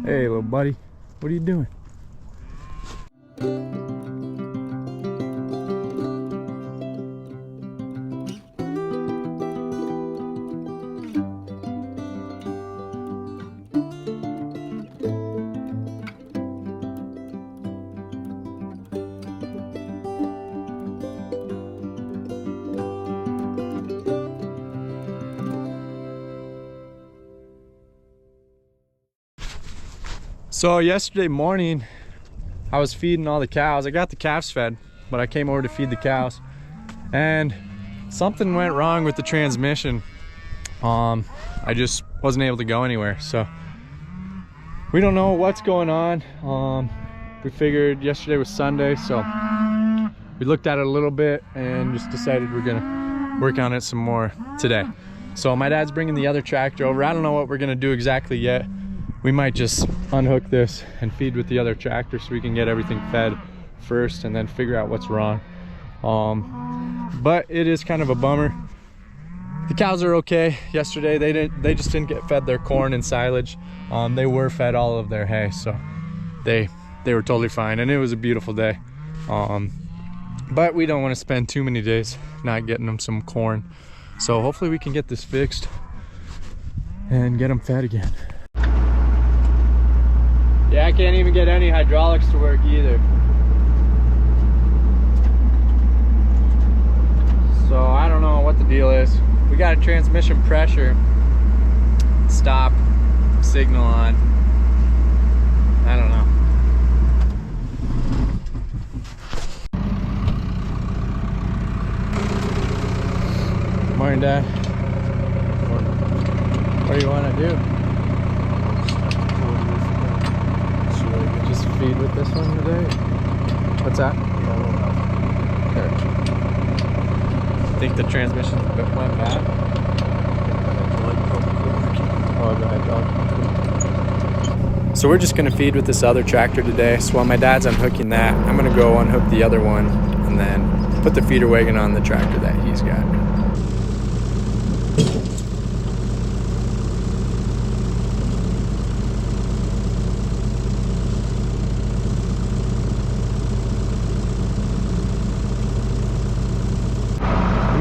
Hey, little buddy, what are you doing? So yesterday morning, I was feeding all the cows. I got the calves fed, but I came over to feed the cows, and something went wrong with the transmission. I just wasn't able to go anywhere. So we don't know what's going on. We figured yesterday was Sunday, so we looked at it a little bit and just decided we're gonna work on it some more today. So my dad's bringing the other tractor over. I don't know what we're gonna do exactly yet. We might just unhook this and feed with the other tractor so we can get everything fed first and then figure out what's wrong. But it is kind of a bummer. The cows are okay. Yesterday they just didn't get fed their corn and silage. They were fed all of their hay, so they were totally fine, and it was a beautiful day. But we don't want to spend too many days not getting them some corn. So hopefully we can get this fixed and get them fed again. Yeah, I can't even get any hydraulics to work either. So I don't know what the deal is. We got a transmission pressure stop signal on. I don't know. Morning, Dad. What do you want to do? Just feed with this one today? What's that? There. Think the transmission went bad? Oh, the hydraulic. So we're just gonna feed with this other tractor today. So while my dad's unhooking that, I'm gonna go unhook the other one and then put the feeder wagon on the tractor that he's got.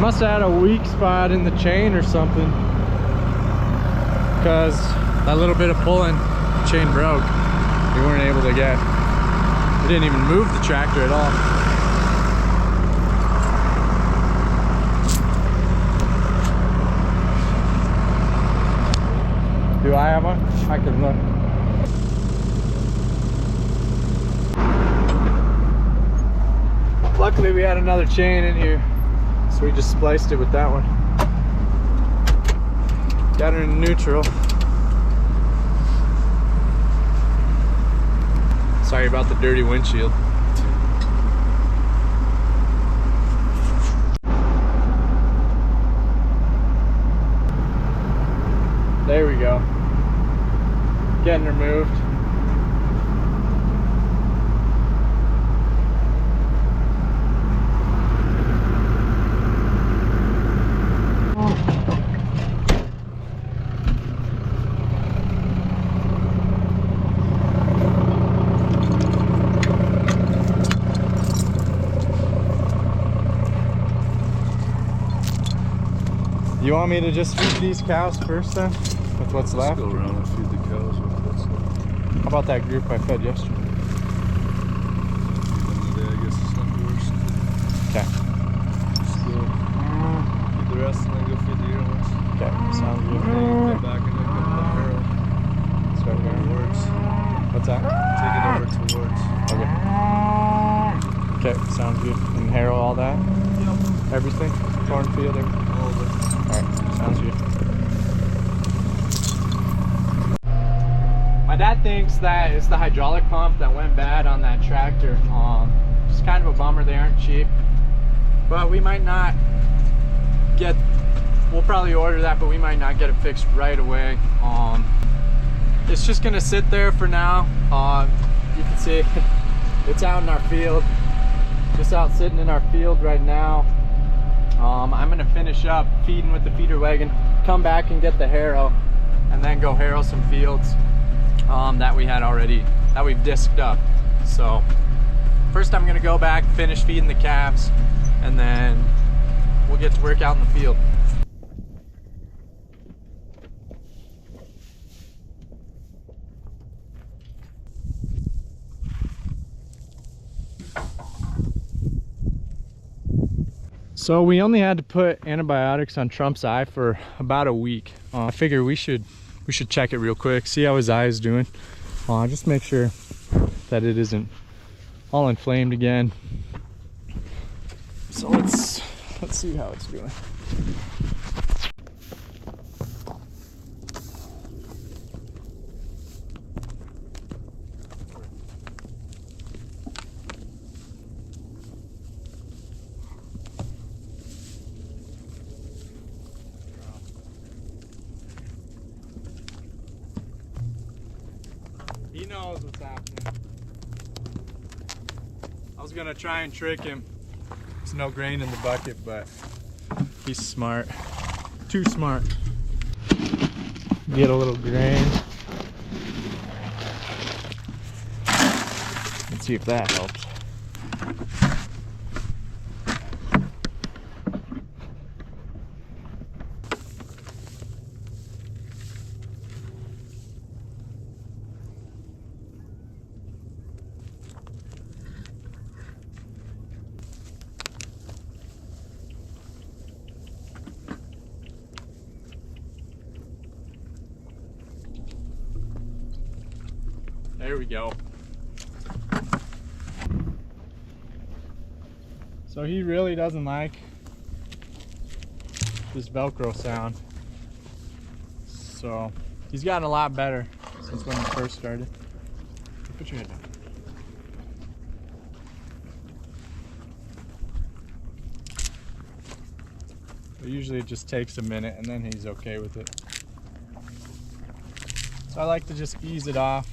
Must have had a weak spot in the chain or something, because that little bit of pulling, the chain broke. We weren't able to get, we didn't even move the tractor at all. Do I have one? I can look. Luckily we had another chain in here, so we just spliced it with that one. Got it in neutral. Sorry about the dirty windshield. There we go. Getting removed. You want me to just feed these cows first then, with what's left? Let's go around and feed the cows with what's left. How about that group I fed yesterday? Feed them today, I guess it's not worse. Okay. Just go feed the rest and then go feed the ear ones. Okay, sounds good. And then you come back and then go to the harrow. Start there. Towards. What's that? Take it over towards. Okay. Okay, sounds good. And harrow all that? Yep. Everything? Cornfield, everything? All of it. Alright, sounds good. My dad thinks that it's the hydraulic pump that went bad on that tractor. It's kind of a bummer, they aren't cheap. But we might not get, we'll probably order that, but we might not get it fixed right away. It's just gonna sit there for now. You can see it's out in our field. Just out sitting in our field right now. I'm gonna finish up feeding with the feeder wagon, come back and get the harrow, and then go harrow some fields. that we had already, that we've disked up. So first I'm gonna go back, finish feeding the calves, and then we'll get to work out in the field. So we only had to put antibiotics on Trump's eye for about a week. I figure we should check it real quick, see how his eye is doing. Just make sure that it isn't all inflamed again. So let's see how it's doing. He knows what's happening. I was gonna try and trick him. There's no grain in the bucket, but he's smart. Too smart. Get a little grain. Let's see if that helps. There we go. So he really doesn't like this Velcro sound. So he's gotten a lot better since when he first started. Put your head down. But usually it just takes a minute and then he's okay with it. So I like to just ease it off.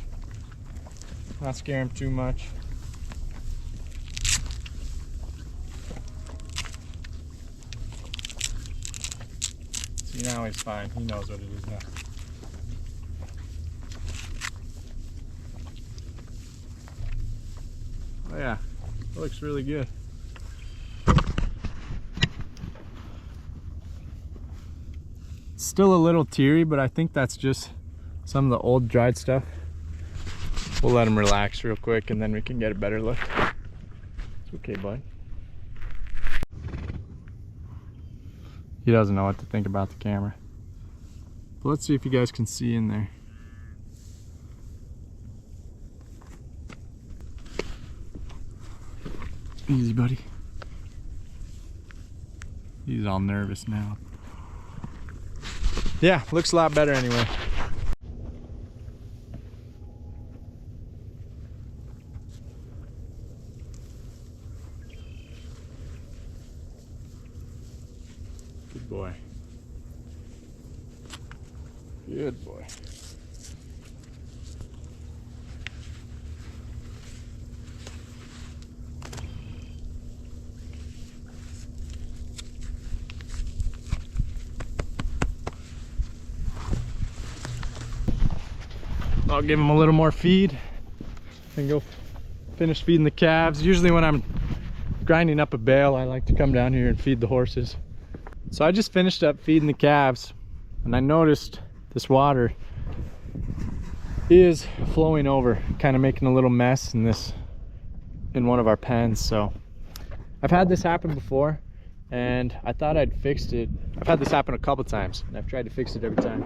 Not scare him too much. See, now he's fine. He knows what it is now. Oh yeah, it looks really good. It's still a little teary, but I think that's just some of the old dried stuff. We'll let him relax real quick and then we can get a better look. It's okay, bud. He doesn't know what to think about the camera. But let's see if you guys can see in there. Easy, buddy. He's all nervous now. Yeah, looks a lot better anyway. Good boy. Good boy. I'll give him a little more feed and go finish feeding the calves. Usually when I'm grinding up a bale, I like to come down here and feed the horses. So I just finished up feeding the calves and I noticed this water is flowing over, kind of making a little mess in one of our pens. So I've had this happen before and I thought I'd fixed it. I've had this happen a couple times and I've tried to fix it every time.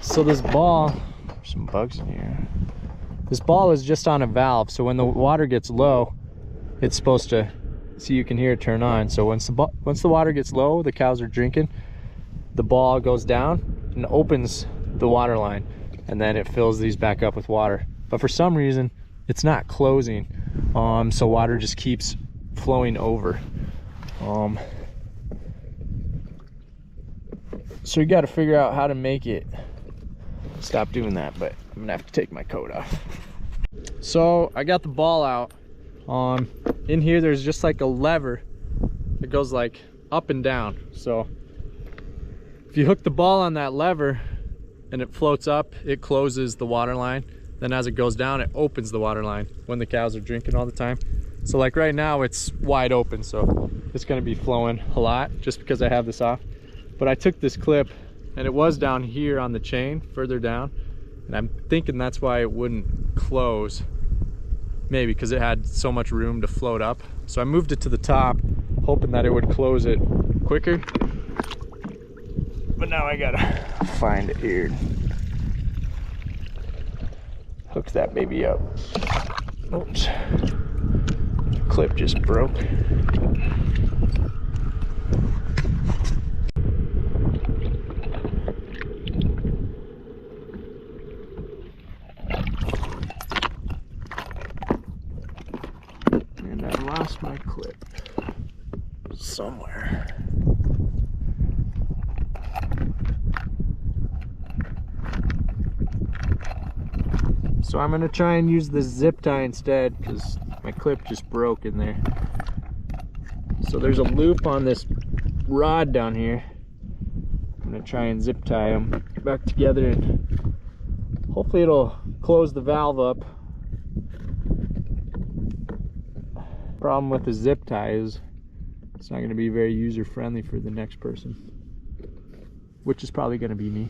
So this ball, there's some bugs in here. This ball is just on a valve, so when the water gets low, it's supposed to, see, you can hear it turn on. So once the water gets low, the cows are drinking, the ball goes down and opens the water line, and then it fills these back up with water. But for some reason, it's not closing, so water just keeps flowing over. So you got to figure out how to make it stop doing that, but I'm gonna have to take my coat off. So I got the ball out. In here there's just like a lever that goes like up and down. So if you hook the ball on that lever, and it floats up, it closes the water line. Then as it goes down, it opens the water line when the cows are drinking all the time. So like right now it's wide open, so it's gonna be flowing a lot just because I have this off. But I took this clip and it was down here on the chain, further down, and I'm thinking that's why it wouldn't close. Maybe because it had so much room to float up. So I moved it to the top, hoping that it would close it quicker. But now I gotta find it here. Hook that baby up. Oops. The clip just broke. And I lost my clip somewhere. So I'm gonna try and use this zip tie instead because my clip just broke in there. So there's a loop on this rod down here. I'm gonna try and zip tie them back together and hopefully it'll close the valve up. Problem with the zip tie is it's not gonna be very user friendly for the next person, which is probably gonna be me.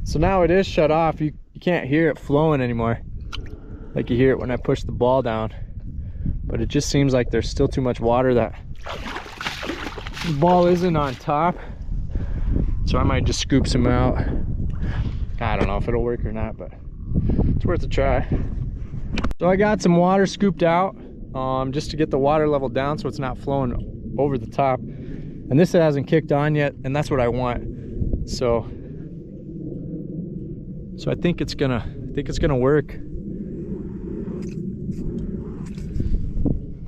So now it is shut off. You can't hear it flowing anymore like you hear it when I push the ball down. But it just seems like there's still too much water that the ball isn't on top. So I might just scoop some out. I don't know if it'll work or not, but it's worth a try. So I got some water scooped out just to get the water level down so it's not flowing over the top. And this hasn't kicked on yet, and that's what I want. So I think it's gonna work.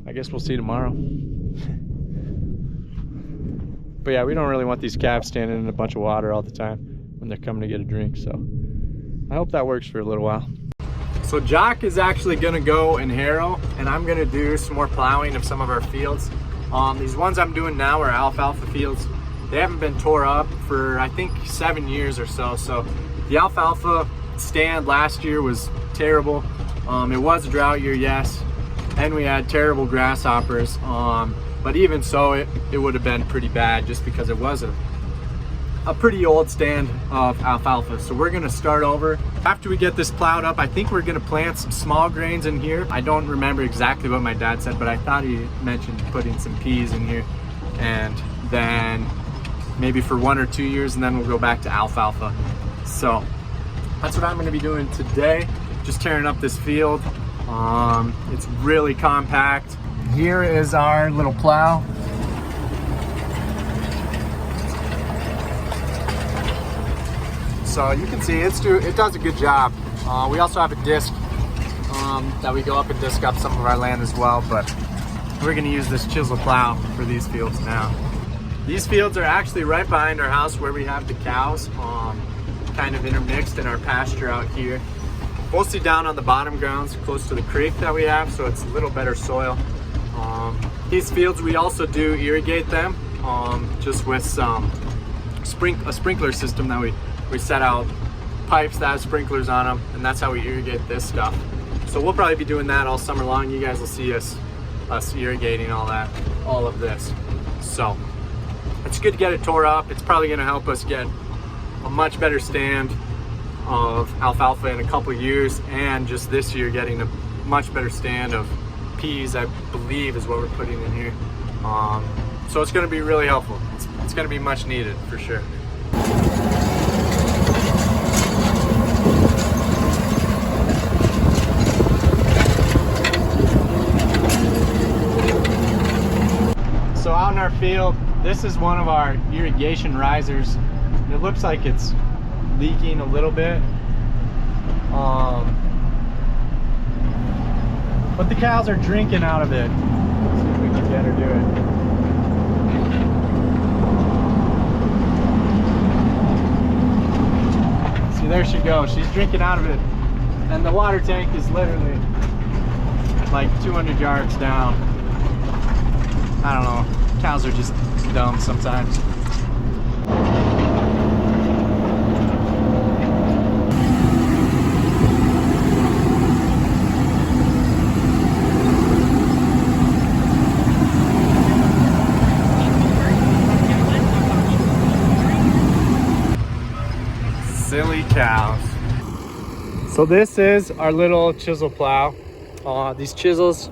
I guess we'll see tomorrow. But yeah, we don't really want these calves standing in a bunch of water all the time when they're coming to get a drink. So I hope that works for a little while. So Jacques is actually gonna go and harrow, and I'm gonna do some more plowing of some of our fields. These ones I'm doing now are alfalfa fields. They haven't been tore up for I think 7 years or so. So the alfalfa stand last year was terrible. It was a drought year, yes, and we had terrible grasshoppers. But even so, it would have been pretty bad just because it was a pretty old stand of alfalfa. So we're gonna start over. After we get this plowed up, I think we're gonna plant some small grains in here. I don't remember exactly what my dad said, but I thought he mentioned putting some peas in here, and then maybe for 1 or 2 years, and then we'll go back to alfalfa. So that's what I'm gonna be doing today. Just tearing up this field. It's really compact. Here is our little plow. So you can see it does a good job. We also have a disc that we go up and disc up some of our land as well, but we're gonna use this chisel plow for these fields now. These fields are actually right behind our house where we have the cows, kind of intermixed in our pasture out here. Mostly down on the bottom grounds, close to the creek that we have, so it's a little better soil. These fields, we also do irrigate them, just with some a sprinkler system that we set out pipes that have sprinklers on them, and that's how we irrigate this stuff. So we'll probably be doing that all summer long. You guys will see us irrigating all of this. So it's good to get it tore up. It's probably gonna help us get a much better stand of alfalfa in a couple years, and just this year getting a much better stand of peas, I believe is what we're putting in here. So it's gonna be really helpful. It's gonna be much needed for sure. So out in our field, this is one of our irrigation risers. And it looks like it's leaking a little bit. But the cows are drinking out of it. Let's see if we can get her to do it. See, there she goes. She's drinking out of it. And the water tank is literally like 200 yards down. I don't know. Cows are just dumb sometimes. Silly cows. So this is our little chisel plow. These chisels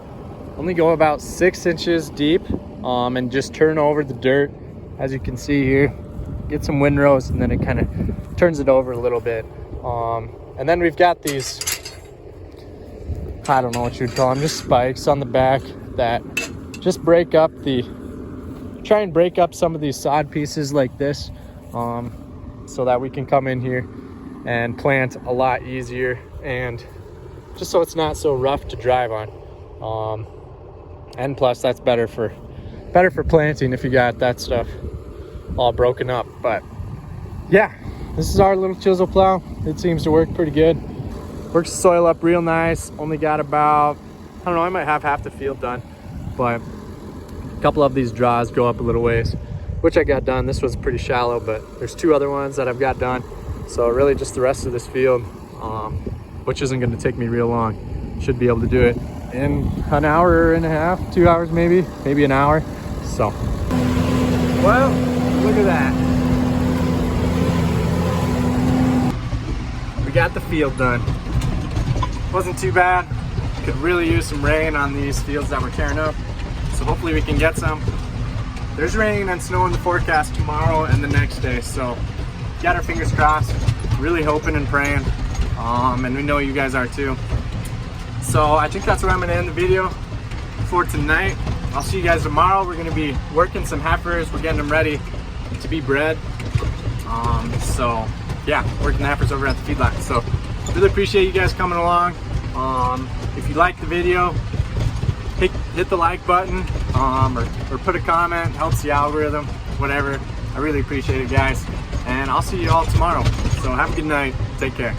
only go about 6 inches deep and just turn over the dirt, as you can see here. Get some windrows and then it kind of turns it over a little bit. And then we've got these, I don't know what you'd call them, just spikes on the back that just try and break up some of these sod pieces like this, so that we can come in here and plant a lot easier, and just so it's not so rough to drive on. And plus that's better for planting if you got that stuff all broken up. But yeah, this is our little chisel plow. It seems to work pretty good. Works the soil up real nice. Only got about, I don't know, I might have half the field done, but a couple of these draws go up a little ways, which I got done. This was pretty shallow, but there's 2 other ones that I've got done. So really just the rest of this field, which isn't going to take me real long. Should be able to do it in an hour and a half, 2 hours maybe an hour. So, well, look at that. We got the field done. Wasn't too bad. Could really use some rain on these fields that we're tearing up. So hopefully we can get some. There's rain and snow in the forecast tomorrow and the next day, so got our fingers crossed, really hoping and praying, and we know you guys are too. So I think that's where I'm gonna end the video for tonight. I'll see you guys tomorrow. We're gonna be working some heifers. We're getting them ready to be bred. So yeah, working the heifers over at the feedlot. So really appreciate you guys coming along. If you like the video, hit the like button, or put a comment. Helps the algorithm, whatever. I really appreciate it, guys, and I'll see you all tomorrow. So have a good night. Take care.